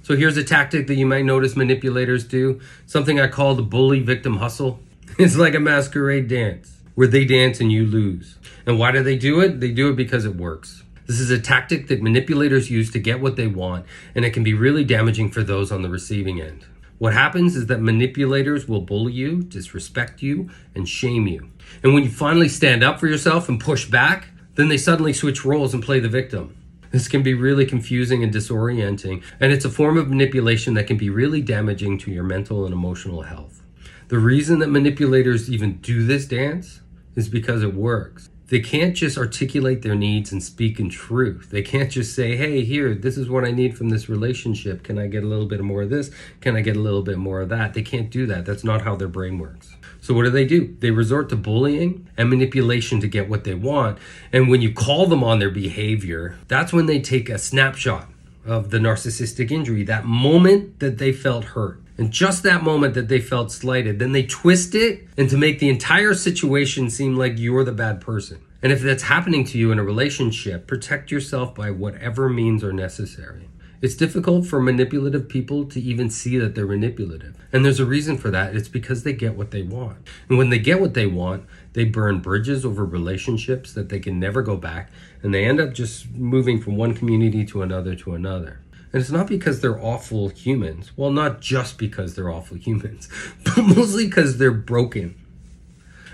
So here's a tactic that you might notice manipulators do, something I call the bully victim hustle. It's like a masquerade dance where they dance and you lose. And why do they do it? They do it because it works. This is a tactic that manipulators use to get what they want, and it can be really damaging for those on the receiving end. What happens is that manipulators will bully you, disrespect you, and shame you. And when you finally stand up for yourself and push back, then they suddenly switch roles and play the victim. This can be really confusing and disorienting, and it's a form of manipulation that can be really damaging to your mental and emotional health. The reason that manipulators even do this dance is because it works. They can't just articulate their needs and speak in truth. They can't just say, hey, here, this is what I need from this relationship. Can I get a little bit more of this? Can I get a little bit more of that? They can't do that. That's not how their brain works. So what do? They resort to bullying and manipulation to get what they want. And when you call them on their behavior, that's when they take a snapshot of the narcissistic injury, that moment that they felt hurt. And just that moment that they felt slighted, then they twist it and to make the entire situation seem like you're the bad person. And if that's happening to you in a relationship, protect yourself by whatever means are necessary. It's difficult for manipulative people to even see that they're manipulative. And there's a reason for that. It's because they get what they want. And when they get what they want, they burn bridges over relationships that they can never go back. And they end up just moving from one community to another to another. And it's not because they're awful humans. Well, not just because they're awful humans, but mostly because they're broken.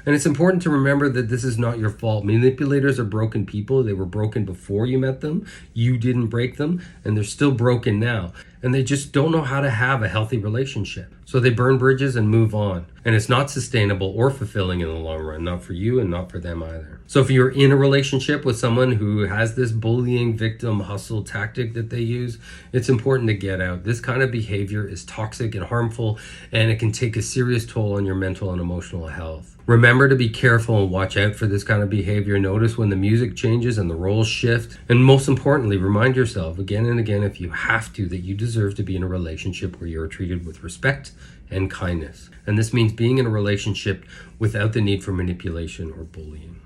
And it's important to remember that this is not your fault. Manipulators are broken people. They were broken before you met them. You didn't break them, and they're still broken now. And they just don't know how to have a healthy relationship. So they burn bridges and move on. And it's not sustainable or fulfilling in the long run, not for you and not for them either. So if you're in a relationship with someone who has this bullying victim hustle tactic that they use, it's important to get out. This kind of behavior is toxic and harmful, and it can take a serious toll on your mental and emotional health. Remember to be careful and watch out for this kind of behavior. Notice when the music changes and the roles shift. And most importantly, remind yourself again and again, if you have to, that you deserve to be in a relationship where you're treated with respect and kindness. And this means being in a relationship without the need for manipulation or bullying.